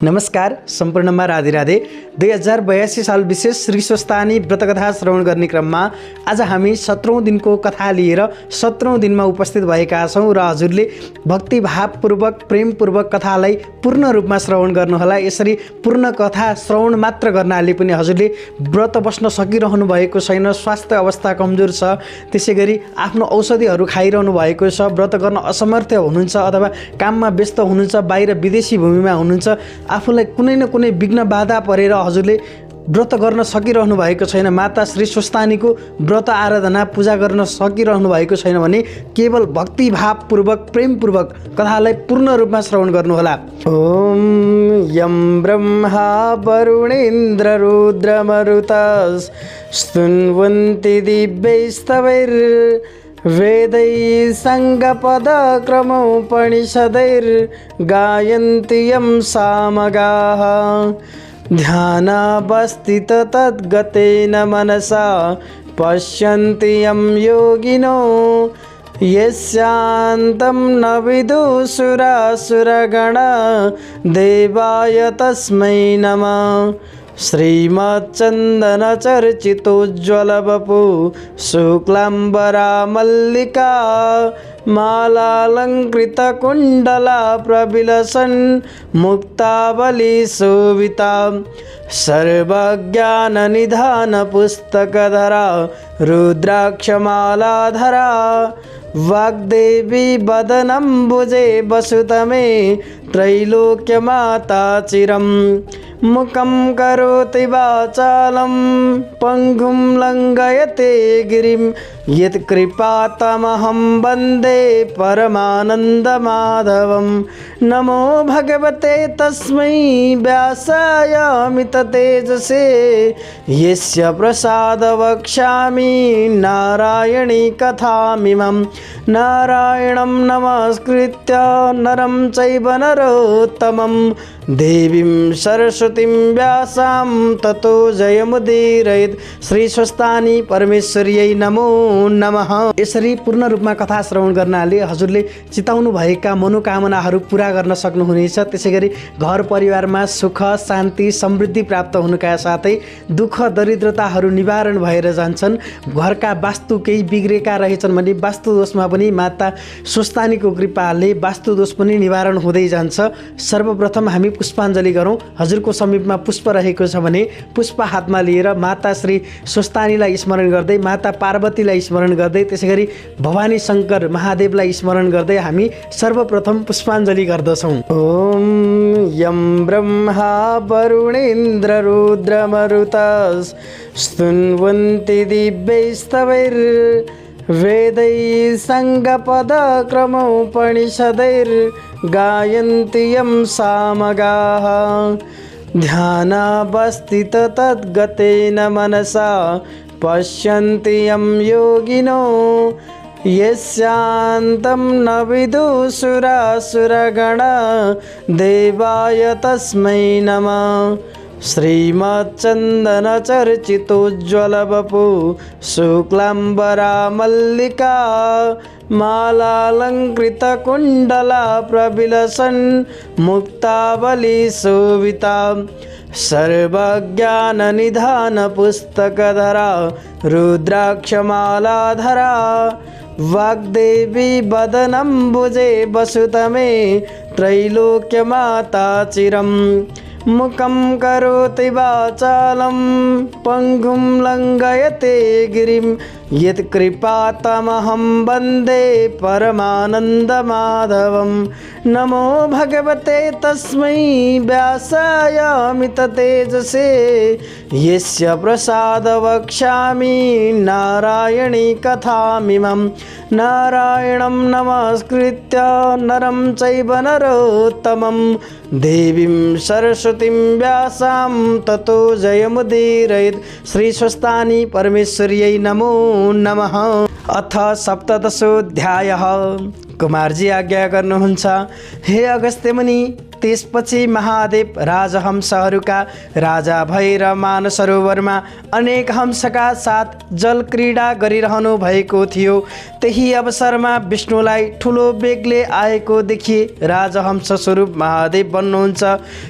नमस्कार सम्पूर्णमा राधे राधे। 2082 साल विशेष श्री स्वस्थानी व्रतकथा श्रवण गर्ने क्रममा आज हामी 17औं दिनको कथा लिएर 17औं दिनमा उपस्थित भएका छौँ र हजुरले भक्तिभावपूर्वक प्रेमपूर्वक कथालाई पूर्ण रूपमा श्रवण गर्नुहोला। यसरी पूर्ण कथा श्रवण मात्र गर्नाले पनि हजुरले व्रत बस्न सकिरहनु भएको छैन, स्वास्थ्य अवस्था कमजोर छ, त्यसैगरी आफ्नो औषधिहरू खाइरहनु भएको छ, व्रत गर्न असमर्थ हुनुहुन्छ अथवा काममा व्यस्त हुनुहुन्छ, बाहिर विदेशी भूमिमा हुनुहुन्छ, आफूलाई कुनै न कुनै विघ्न बाधा परेर हजुरले व्रत गर्न सकिरहनु भएको छैन, माता श्री स्वस्थानीको व्रत आराधना पूजा गर्न सकिरहनु भएको छैन भने केवल भक्तिभावपूर्वक प्रेमपूर्वक कथालाई पूर्ण रूपमा श्रवण गर्नुहोला। ओम यम ब्रह्मा वरुणेन्द्र रुद्रमरुतस् स्तुन्वन्ति दिव्यैस्तवैर् वेदैः सङ्गपदक्रमोपनिषदैर्गायन्ति यं सामगाः ध्यानावस्थित तद्गतेन मनसा पश्यन्ति यं योगिनो यस्यान्तं न विदुसुरासुरगणा देवाय तस्मै नमः। श्रीमच्चन्दनचर्चितोज्ज्वलवपु शुक्लाम्बरा मल्लिका मालालङ्कृतकुण्डला प्रविलसन् मुक्तावलीशोभिता सर्वज्ञाननिधानपुस्तकधरा रुद्राक्षमालाधरा वाग्देवी वदनम्बुजे वसुतमे त्रैलोक्यमाता चिरम् मुखं करोति वाचालं पङ्गुं लङ्घयते गिरिं यत्कृपातमहं वन्दे परमानन्दमाधवं। नमो भगवते तस्मै व्यासायामिततेजसे यस्य प्रसादवक्ष्यामि नारायणी कथामिमं। नारायणं नमस्कृत्य नरं चैव नरोत्तमं देवीं सरस्वतीं व्यासां ततो जयमुदीरयेत्। श्री स्वस्थानी परमेश्वर्यै नमो नमः। यसरी पूर्ण रूपमा कथा श्रवण गर्नाले हजुरले चिताउनु भएका मनोकामनाहरू पूरा गर्न सक्नुहुनेछ। त्यसैगरी घर परिवारमा सुख शान्ति समृद्धि प्राप्त हुनुका साथै दुःख दरिद्रताहरू निवारण भएर जान्छन्। घरका वास्तु केही बिग्रेका रहेछन् भने वास्तु दोषमा पनि माता स्वस्थानीको कृपाले वास्तु दोष पनि निवारण हुँदै जान्छ। सर्वप्रथम हामी पुष्पाञ्जली गरौँ। हजुरको समीपमा पुष्प रहेको छ भने पुष्प हातमा लिएर माता श्री स्वस्थानीलाई स्मरण गर्दै, माता पार्वतीलाई स्मरण गर्दै, त्यसैगरी भवानी शङ्कर महादेवलाई स्मरण गर्दै हामी सर्वप्रथम पुष्पाञ्जली गर्दछौँ। ओम यम ब्रह्मा वरुणेन्द्र रुद्रमरुतस् स्तुन्वन्ति दिव्यैस्तवैर् वेदैः सङ्गपदक्रमोपनिषदैर्गायन्ति यं सामगाः ध्यानावस्थित तद्गतेन मनसा पश्यन्ति यं योगिनो यस्यान्तं न विदुसुरासुरगणा देवाय तस्मै नमः। श्रीमच्चन्दनचर्चितोज्ज्वलवपु शुक्लाम्बरा मल्लिका मालालङ्कृतकुण्डला प्रविलसन् मुक्तावलीशोभिता सर्वज्ञाननिधानपुस्तकधरा रुद्राक्षमालाधरा वाग्देवी वदनम्बुजे वसुतमे त्रैलोक्यमाता चिरम् मुखं करोति वाचालं पङ्गुं लङ्घयते गिरिं यत्कृपातमहं वन्दे परमानन्दमाधवं। नमो भगवते तस्मै व्यासायामिततेजसे यस्य प्रसादवक्ष्यामि नारायणी कथामिमं। नारायणं नमस्कृत्य नरं चैव नरोत्तमं देवीं सरस्वतीं व्यासां ततो जयमुदीरयेत्। श्री स्वस्थानी परमेश्वर्यै नमो नमः। अथ सप्तदशोऽध्यायः। कुमारजी आज्ञा गर्नुहुन्छ, हे अगस्त्य मुनि, त्यसपछि महादेव राजहंसहरूका राजा भएर मानसरोवरमा अनेक हंसका साथ जल क्रीडा गरिरहनु भएको थियो। त्यही अवसरमा विष्णुलाई ठुलो बेगले आएको देखि राजहंस स्वरूप महादेव भन्नुहुन्छ,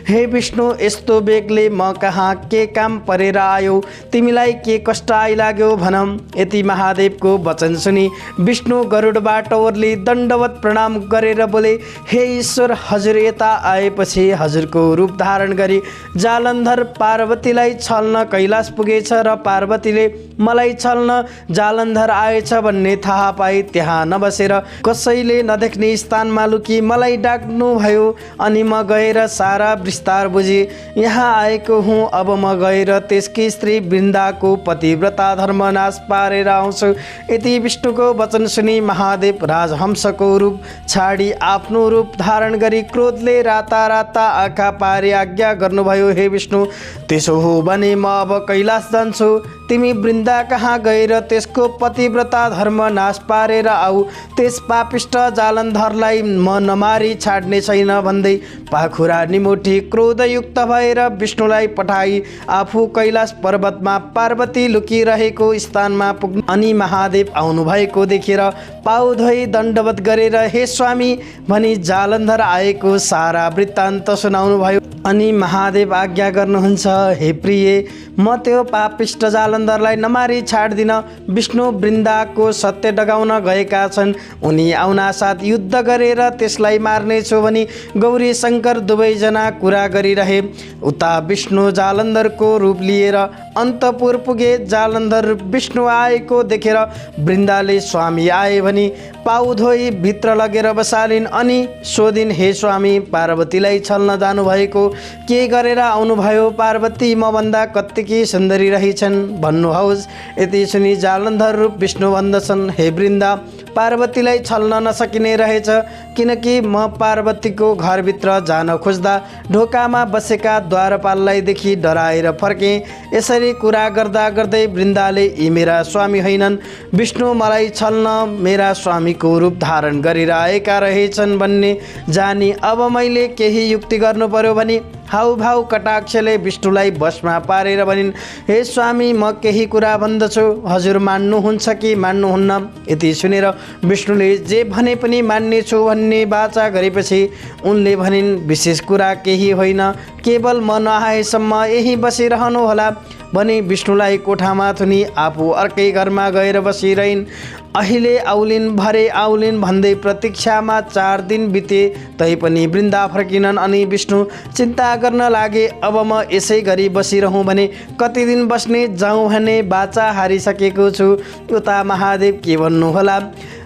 हे विष्णु, यस्तो बेगले म कहाँ के काम परेर आयो? तिमीलाई के कष्ट आइलाग्यो भनम। यति महादेवको वचन सुनि विष्णु गरुडबाट ओर्ली दण्डवत प्रणाम गरेर बोले, हे ईश्वर, हजुर यता आएपछि हजुरको रूप धारण गरी जालन्धर पार्वतीलाई छल्न कैलाश पुगेछ र पार्वतीले मलाई छल्न जालन्धर आएछ भन्ने थाहा पाई त्यहाँ नबसेर कसैले नदेख्ने स्थानमा लुकी मलाई डाक्नुभयो। अनि म गएर सारा विस्तार बुझी यहाँ आएको हुँ। अब म गएर त्यसकी स्त्री वृन्दाको पतिव्रता धर्म नाश पारेर आउँछु। यति विष्णुको वचन सुनि महादेव राजहंसको रूप छाडी आफ्नो रूप धारण गरी क्रोधले राता आँखा पारी आज्ञा गर्नुभयो, हे विष्णु, त्यसो हो भने म अब कैलाश जान्छु। तिमी वृन्दा कहाँ गएर त्यसको पतिव्रता धर्म नाश पारेर आऊ। त्यस पापिष्ट जालन्धरलाई म नमारी छाड्ने छैन भन्दै पाखुरा निमोठी क्रोधयुक्त भएर विष्णुलाई पठाई आफू कैलाश पर्वतमा पार्वती लुकिरहेको स्थानमा पुग्नु। अनि महादेव आउनुभएको देखेर पाउ धोई दण्डवत गरेर हे स्वामी भनी जालन्धर आएको सारा वृत्तान्त सुनाउनुभयो। अनि महादेव आज्ञा गर्नुहुन्छ, हे प्रिय, म त्यो पापिष्ट जालन्धरलाई नमारी छाड्दिन। विष्णु वृन्दाको सत्य डगाउन गएका छन्। उनी आउनासाथ युद्ध गरेर त्यसलाई मार्नेछु भनी गौरी शङ्कर दुवैजना कुरा गरिरहे। उता विष्णु जालन्धरको रूप लिएर अन्तपुर पुगे। जालन्धर विष्णु आएको देखेर वृन्दाले स्वामी आए भनी पाउ धोई भित्र लगेर बसालिन्। अनि सोधिन्, हे स्वामी, पार्वतीलाई छल्न जानुभएको के गरेर आउनुभयो? पार्वती मभन्दा कत्तिकी सुन्दरी रहेछन्, भन्नुहोस्। यति सुनि जालन्धर रूप विष्णु भन्दछन्, हे वृन्दा, पार्वतीलाई छल्न नसकिने रहेछ, किनकि म पार्वतीको घरभित्र जान खोज्दा ढोकामा बसेका द्वारपाललाई देखि डराएर फर्केँ। यसरी कुरा गर्दा गर्दै वृन्दाले यी मेरा स्वामी होइनन्, विष्णु मलाई छल्न मेरा स्वामीको रूप धारण गरेर आएका रहेछन् भन्ने जानी अब मैले केही युक्ति गर्नु पर्यो भनी हाउभाउ कटाक्षले विष्णुलाई बसमा पारेर भनिन्, हे स्वामी, म केही कुरा भन्दछु, हजुर मान्नुहुन्छ कि मान्नुहुन्न? यति सुनेर विष्णुले जे भने पनि मान्नेछु भन्ने वाचा गरेपछि उनले भनिन्, विशेष कुरा केही होइन, केवल म नआएसम्म यही बसिरहनु होला भनी विष्णुलाई कोठामा थुनी आफू अर्कै घरमा गएर बसिरहन्। अहिले आउलिन् भरे आउलिन् भन्दै प्रतीक्षामा 4 दिन बिते तैपनि वृन्दा फर्किनन्। अनि विष्णु चिन्ता गर्न लागे, अब म यसै गरी बसिरहँ भने कति दिन बस्ने, जाउँ भने बाचा हारिसकेको छु। उता महादेव के भन्नुहोला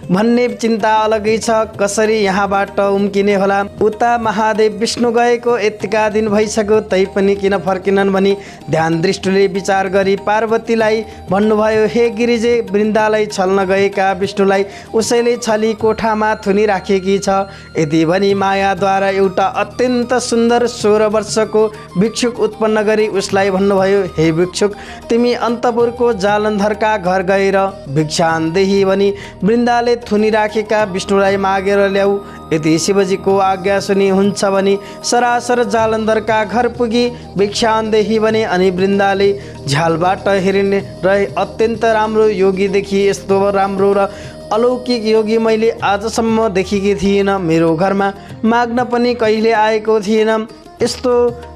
भन्ने चिन्ता अलगै छ, कसरी यहाँबाट उम्किने होला। उता महादेव विष्णु गएको यतिका दिन भइसक्यो तैपनि किन फर्किनन् भनी ध्यान दृष्टिले विचार गरी पार्वतीलाई भन्नुभयो, हे गिरिजे, वृन्दालाई छल्न गएका विष्णुलाई उसैले छली कोठामा थुनी राखेकी छ। यति भनी मायाद्वारा एउटा अत्यन्त सुन्दर 16 वर्षको भिक्षुक उत्पन्न गरी उसलाई भन्नुभयो, हे भिक्षुक, तिमी अन्तपुरको जालन्धरका घर गएर भिक्षान देही भनी वृन्दाले थुनी राखेका विष्णुलाई मागेर ल्याऊ। यदि शिवजीको आज्ञा सुनि हुन्छ भने सरासर जालन्धरका घर पुगी भिक्षान देही भने। अनि वृन्दाले झ्यालबाट हेरिने रहे अत्यन्त राम्रो योगी देखि। यस्तो राम्रो र अलौकिक योगी मैले आजसम्म देखेकी थिएन। मेरो घरमा माग्न पनि कहिले आएको थिएन। यस्तो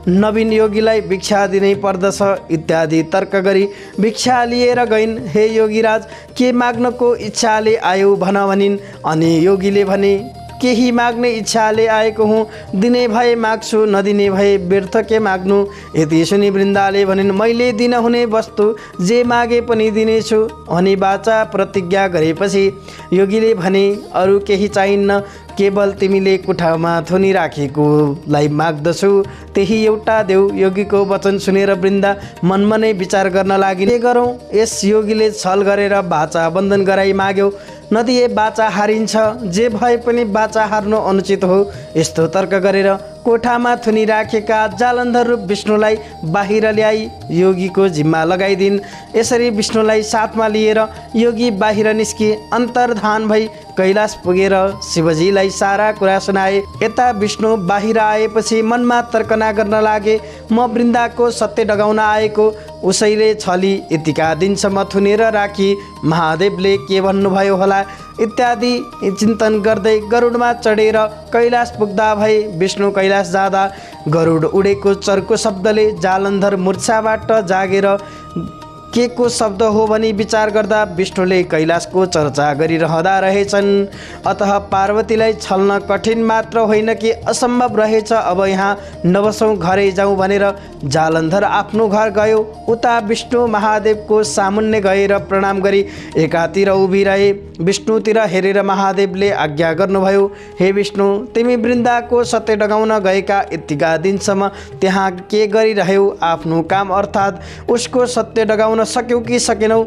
नवीन योगीलाई भिक्षा दिनै पर्दछ इत्यादि तर्क गरी भिक्षा लिएर गइन्। हे योगीराज, के माग्नको इच्छाले आयो भन भनिन्। अनि योगीले भने, केही माग्ने इच्छाले आएको हुँ, दिने भए माग्छु, नदिने भए व्यर्थ के माग्नु। यति सुनि वृन्दाले भनिन्, मैले दिन हुने वस्तु जे मागे पनि दिनेछु अनि बाचा प्रतिज्ञा गरेपछि योगीले भने, अरू केही चाहिन्न, केवल तिमीले कोठामा थुनी राखेकोलाई माग्दछु, त्यही एउटा देऊ। योगीको वचन सुनेर वृन्दा मनमा नै विचार गर्न लागि, के गरौँ? यस योगीले छल गरेर बाचा बन्धन गराई माग्यो। नदिए बाचा हारिन्छ, जे भए पनि बाचा हार्नु अनुचित हो। यस्तो तर्क गरेर कोठामा थुनी राखेका जालन्धर रूप विष्णुलाई बाहिर ल्याई योगीको जिम्मा लगाइदिन्। यसरी विष्णुलाई साथमा लिएर योगी बाहिर निस्के। अन्तर्धान भई कैलाश पुगेर शिवजीलाई सारा कुरा सुनाए। यता विष्णु बाहिर आएपछि मनमा तर्कना गर्न लागे, म वृन्दाको सत्य डगाउन आएको। उसैले छली यतिका दिनसम्म थुनेर राखी महादेवले के भन्नुभयो होला इत्यादि चिन्तन गर्दै गरुडमा चढेर कैलाश पुग्दा भए। विष्णु कैलाश जाँदा गरुड उडेको चर्को शब्दले जालन्धर मूर्छाबाट जागेर के को शब्द हो भनी विचार गर्दा विष्णुले कैलाशको चर्चा गरिरहँदा रहेछन्। अतः पार्वतीलाई छल्न कठिन मात्र होइन कि असम्भव रहेछ। अब यहाँ नबसौँ, घरै जाउँ भनेर जालन्धर आफ्नो घर गयो। उता विष्णु महादेवको सामुन्ने गएर प्रणाम गरी एकातिर उभिरहे। विष्णुतिर हेरेर महादेवले आज्ञा गर्नुभयो, हे विष्णु, तिमी वृन्दाको सत्य डगाउन गएका यतिका दिनसम्म त्यहाँ के गरिरह्यौ? आफ्नो काम अर्थात् उसको सत्य डगाउन सक्यौ कि सकेनौ?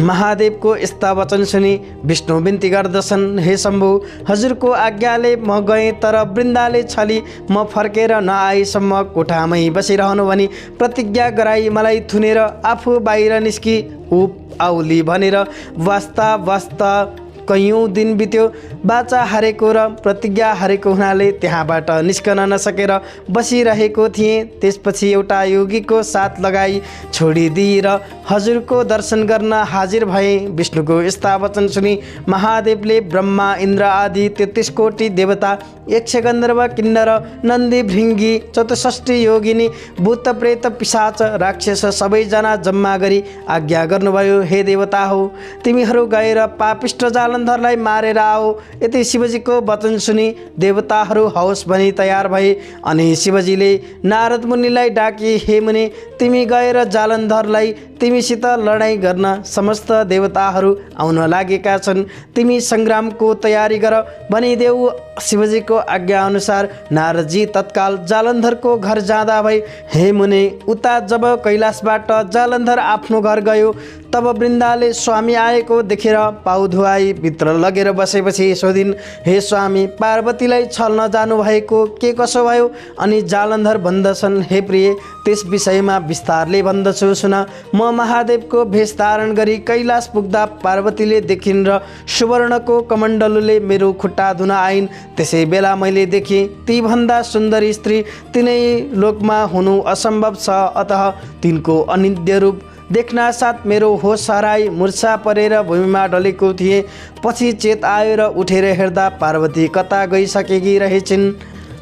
महादेवको यस्ता वचन सुनि विष्णु बिन्ती गर्दछन्, हे शम्भु, हजुरको आज्ञाले म गएँ, तर वृन्दाले छली म फर्केर नआएसम्म कोठामै बसिरहनु भनी प्रतिज्ञा गराई मलाई थुनेर आफू बाहिर निस्की उप आउली भनेर वास्ता कैयौँ दिन बित्यो। बाचा हारेको र प्रतिज्ञा हारेको हुनाले त्यहाँबाट निस्कन नसकेर बसिरहेको थिएँ। त्यसपछि एउटा योगीको साथ लगाई छोडिदिएर हजुरको दर्शन गर्न हाजिर भएँ। विष्णुको यस्ता वचन सुनि महादेवले ब्रह्मा, इन्द्र आदि 33 कोटी देवता, यक्ष, गन्धर्व, किन्नर, नन्दी, भृङ्गी, 64 योगिनी, भूत, प्रेत, पिशाच, राक्षस सबैजना जम्मा गरी आज्ञा गर्नुभयो, हे देवता हो, तिमीहरू गएर पापिष्ट जालन्धरलाई मारेर आओ। यति शिवजीको वचन सुनि देवताहरू हौस भनी तयार भए। अनि शिवजीले नारद मुनिलाई डाके, हे मुनि, तिमी गएर जालन्धरलाई तिमीसित लडाईँ गर्न समस्त देवताहरू आउन लागेका छन्, तिमी सङ्ग्रामको तयारी गर भनिदेऊ। शिवजीको आज्ञा अनुसार नारदजी तत्काल जालन्धरको घर जाँदा भई। हे मुनि, उता जब कैलाशबाट जालन्धर आफ्नो घर गयो तब वृन्दाले स्वामी आएको देखेर पाउ धुवाई भित्र लगेर बसेपछि सोधिन्, हे स्वामी, पार्वतीलाई छल्न जानुभएको के कसो भयो? अनि जालन्धर भन्दछन्, हे प्रिय, त्यस विषयमा विस्तारले भन्दछु सुन। म महादेवको भेष धारण गरी कैलाश पुग्दा पार्वतीले देखिन् र सुवर्णको कमण्डलुले मेरो खुट्टा धुन आइन्। त्यसै बेला मैले देखेँ ती भन्दा सुन्दरी स्त्री तिनै लोकमा हुनु असम्भव छ। अतः तिनको अनिन्द्य रूप देख्न साथ मेरो होस हराई मूर्छा परेर भूमिमा ढलेको थिएँ। पछि चेत आएर उठेर हेर्दा पार्वती कता गइसकेकी रहेछिन्।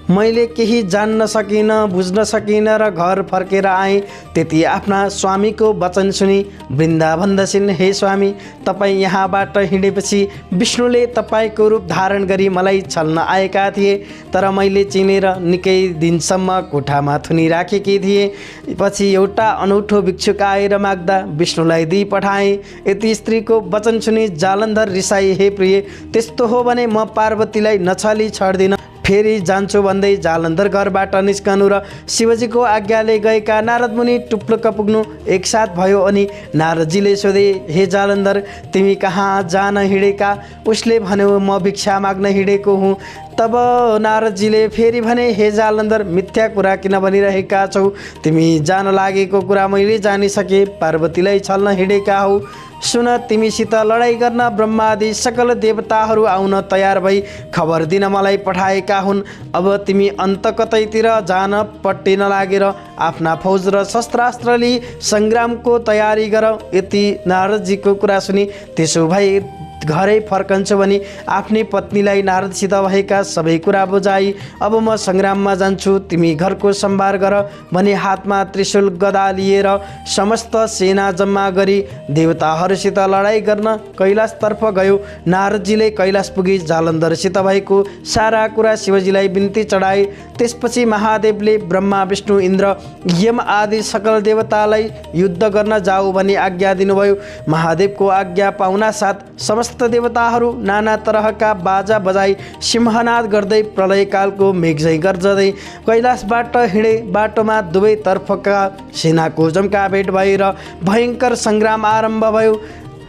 मैले केही जान्न सकिनँ, बुझ्न सकिनँ र घर फर्केर आएँ। त्यति आफ्ना स्वामीको वचन सुनि वृन्दा भन्दछिन्, हे स्वामी, तपाईँ यहाँबाट हिँडेपछि विष्णुले तपाईँको रूप धारण गरी मलाई छल्न आएका थिए, तर मैले चिनेर निकै दिनसम्म कोठामा थुनी राखेकी थिएँ। पछि एउटा अनौठो भिक्षुक आएर माग्दा विष्णुलाई दिई पठाएँ। यति स्त्रीको वचन सुनि जालन्धर रिसाई, हे प्रिय, त्यस्तो हो भने म पार्वतीलाई नछली छाड्दिनँ, फेरि जान्छु भन्दै जालन्धर घरबाट निस्कनु र शिवजीको आज्ञाले गएका नारद मुनि टुप्लुक्क पुग्नु एकसाथ भयो। अनि नारदजीले सोधे, हे जालन्धर, तिमी कहाँ जान हिँडेका? उसले भन्यो, म भिक्षा माग्न हिँडेको हुँ। तब नारदजीले फेरि भने, हे जालन्धर, मिथ्या कुरा किन भनिरहेका छौ? तिमी जान लागेको कुरा मैले जानिसकेँ, पार्वतीलाई छल्न हिँडेका हौ। सुन, तिमीसित लडाईँ गर्न ब्रह्मादि सकल देवताहरू आउन तयार भई खबर दिन मलाई पठाएका हुन्। अब तिमी अन्त कतैतिर जान पट्टि नलागेर आफ्ना फौज र शस्त्रास्त्र लिई सङ्ग्रामको तयारी गर। यति नारदजीको कुरा सुनि त्यसो भए घरै फर्कन्छु भनी आफ्नी पत्नीलाई नारदसित भएका सबै कुरा बुझाई। अब म सङ्ग्राममा जान्छु, तिमी घरको सम्भार गर भनी हातमा त्रिशूल गदा लिएर समस्त सेना जम्मा गरी देवताहरूसित लडाईँ गर्न कैलाशतर्फ गयो। नारदजीले कैलाश पुगी जालन्धरसित भएको सारा कुरा शिवजीलाई बिन्ती चढाए। त्यसपछि महादेवले ब्रह्मा, विष्णु, इन्द्र, यम आदि सकल देवतालाई युद्ध गर्न जाऊ भनी आज्ञा दिनुभयो। महादेवको आज्ञा पाउना साथ समस्त देवताहरू नाना तरहका बाजा बजाई सिंहनाद गर्दै प्रलयकालको मेघझैँ गर्जदै कैलाशबाट हिँडे। बाटोमा दुवैतर्फका सेनाको जम्का भेट भएर भयङ्कर सङ्ग्राम आरम्भ भयो।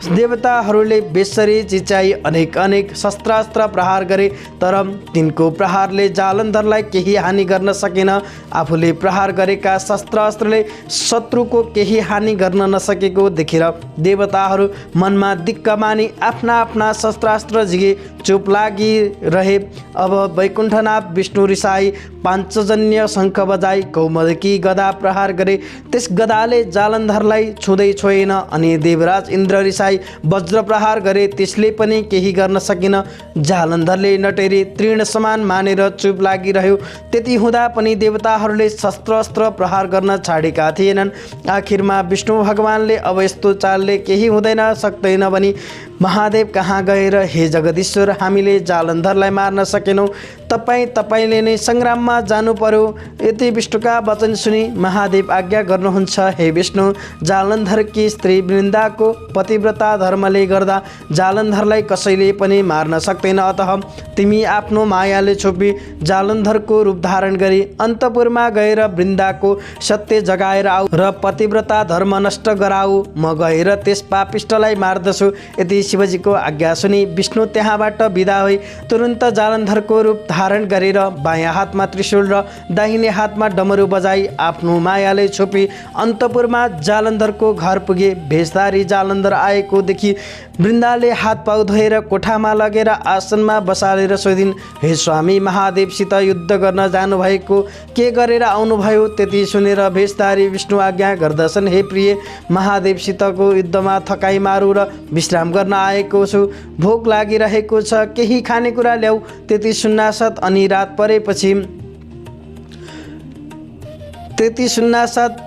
देवताहरूले बेसरी चिचाई अनेक शस्त्रास्त्र प्रहार गरे, तर तिनको प्रहारले जालन्धरलाई केही हानि गर्न सकेन। आफूले प्रहार गरेका शस्त्रास्त्रले शत्रुको केही हानि गर्न नसकेको देखेर देवताहरू मनमा दिक्क मानी आफ्ना आफ्ना शस्त्रास्त्र झिगे, चुप लागिरहे। अब वैकुण्ठनाथ विष्णु रिसाई पाञ्चजन्य शङ्ख बजाई कौमदकी गदा प्रहार गरे। त्यस गदाले जालन्धरलाई छुँदै छोएन। अनि देवराज इन्द्र रिसाई वज्र प्रहार गरे, त्यसले पनि केही गर्न सकेन। जालन्धरले नटेरी तृण समान मानेर चुप लागिरह्यो। त्यति हुँदा पनि देवताहरूले शस्त्रास्त्र प्रहार गर्न छाडेका थिएनन्। आखिरमा विष्णु भगवानले अब यस्तो चालले केही हुँदैन सक्दैन भनी महादेव कहाँ गएर, हे जगदीश्वर, हामीले जालन्धरलाई मार्न सकेनौँ, तपाईँले नै सङ्ग्राममा जानु पर्यो। यति विष्णुका वचन सुनि महादेव आज्ञा गर्नुहुन्छ, हे विष्णु, जालन्धरकी स्त्री वृन्दाको पतिव्रता धर्मले गर्दा जालन्धरलाई कसैले पनि मार्न सक्दैन। अतः तिमी आफ्नो मायाले छोपी जालन्धरको रूप धारण गरी अन्तपुरमा गएर वृन्दाको सत्य जगाएर आऊ र पतिव्रता धर्म नष्ट गराऊ। म गएर त्यस पापिष्टलाई मार्दछु। यति शिवजीको आज्ञा सुनि विष्णु त्यहाँबाट बिदा भई तुरुन्त जालन्धरको रूप धारण गरेर बायाँ हातमा त्रिशूल र दाहिने हातमा डमरू बजाई आफ्नो मायाले छोपी अन्तपुरमा जालन्धरको घर पुगे। भेषधारी जालन्धर आएको देखि वृन्दाले हात पाउ धोएर कोठामा लगेर आसनमा बसालेर सोधिन्, हे स्वामी, महादेवसित युद्ध गर्न जानुभएको के गरेर आउनुभयो? त्यति सुनेर भेषधारी विष्णु आज्ञा गर्दछन्, हे प्रिय, महादेवसितको युद्धमा थकाइ मारु र विश्राम गर्न आएको छु। भोक लागिरहेको छ, केही खानेकुरा ल्याऊ। त्यति सुन्नासाथ अनि रात परेपछि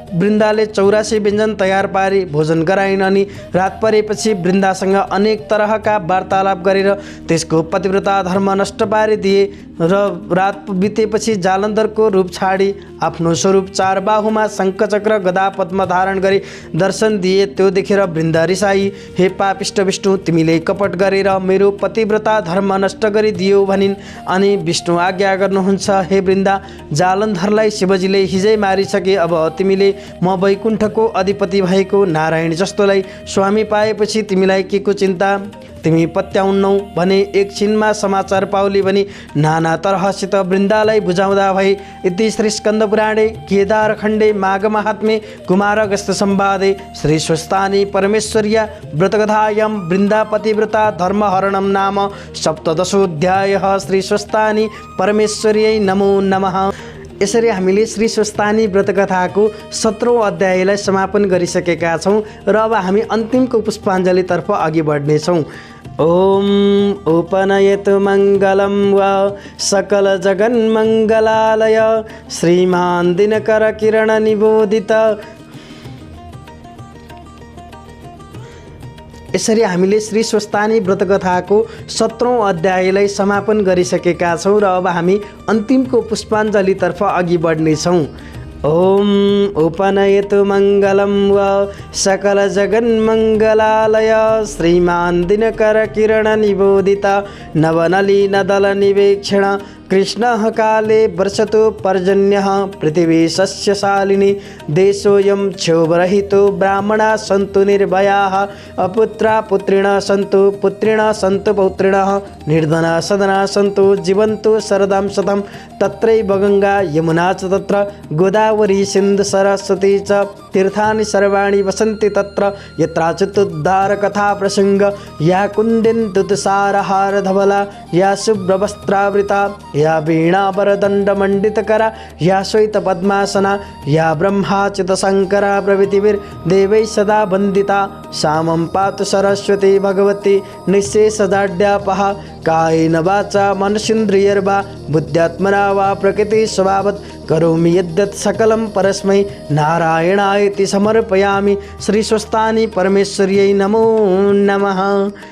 वृन्दाले 84 व्यञ्जन तयार पारी भोजन गराइन्। अनि रात परेपछि वृन्दासँग अनेक तरहका वार्तालाप गरेर त्यसको पतिव्रता धर्म नष्ट पारिदिए र रात बितेपछि जालन्धरको रूप छाडी आफ्नो स्वरूप चार बाहुमा शङ्खचक्र गदा पद्म धारण गरी दर्शन दिए। त्यो देखेर वृन्दा रिसाई, हे पापिष्ट विष्णु, तिमीले कपट गरेर मेरो पतिव्रता धर्म नष्ट गरिदियो भनिन्। अनि विष्णु आज्ञा गर्नुहुन्छ, हे वृन्दा, जालन्धरलाई शिवजीले हिजै मारिसके। अब तिमीले म वैकुण्ठको अधिपति भएको नारायण जस्तोलाई स्वामी पाएपछि तिमीलाई के को चिन्ता? तिमी पत्याउन्नौ भने एकछिनमा समाचार पाउली भनी नाना तरहसित वृन्दालाई बुझाउँदा भई। इति श्री स्कन्दपुराणे केदारखण्डे माघ महात्म्ये कुमारगस्त्य संवादे श्री स्वस्तानी परमेश्वर्या व्रतकथायां वृन्दापतिव्रता धर्महरणं नाम सप्तदशोऽध्यायः। श्री स्वस्तानी परमेश्वर्यै नमो नमः। यसरी हामीले श्री स्वस्तानी व्रतकथाको 17औं अध्यायलाई समापन गरिसकेका छौँ र अब हामी अन्तिमको पुष्पाञ्जलीतर्फ अघि बढ्नेछौँ। ओम उपनयतु मङ्गलं वा सकल जगन्मङ्गलालय श्रीमान् दिनकर किरण निबोधित। यसरी हामीले श्री स्वस्तानी व्रतकथाको 17औं अध्यायलाई समापन गरिसकेका छौँ र अब हामी अन्तिमको पुष्पाञ्जलीतर्फ अघि बढ्नेछौँ। ओम उपनयतु मङ्गलं वा सकल जगन्मङ्गलालय श्रीमान् दिनकर किरण निबोधित नवनलिनदल निवेक्षण कृष्णः काले वर्षतु पर्जन्यः पृथिवी सस्यशालिनी देशोऽयं क्षोभरहितो ब्राह्मणाः सन्तु निर्भयाः अपुत्रा पुत्रिणः सन्तु पुत्रिणः सन्तु पौत्रिणः निर्धनाः सदनाः सन्तु जीवन्तु शरदां शतं तत्रैव गङ्गा यमुना च तत्र गोदावरी सिन्धु सरस्वती च तीर्थानि सर्वाणि वसन्ति तत्र यत्राचितुद्धार कथा प्रसंग या कुण्डिन्तु तुषारहारधवला या शुभ्रवस्त्रावृता या वीणावरदण्डमण्डितकरा या श्वेतपद्मासना या ब्रह्माच्युतशङ्करा प्रभृतिभिर्देवैः सदा वन्दिता सामं पातु सरस्वती भगवती निःशेषजाड्यापहा कायेन वाचा मनसीन्द्रियैर्वा बुद्ध्यात्मना वा प्रकृतिस्वभावत् करोमि यद्यत् सकलं परस्मै नारायणायति समर्पयामि। श्री स्वस्तानी परमेश्वर्यै नमो नमः।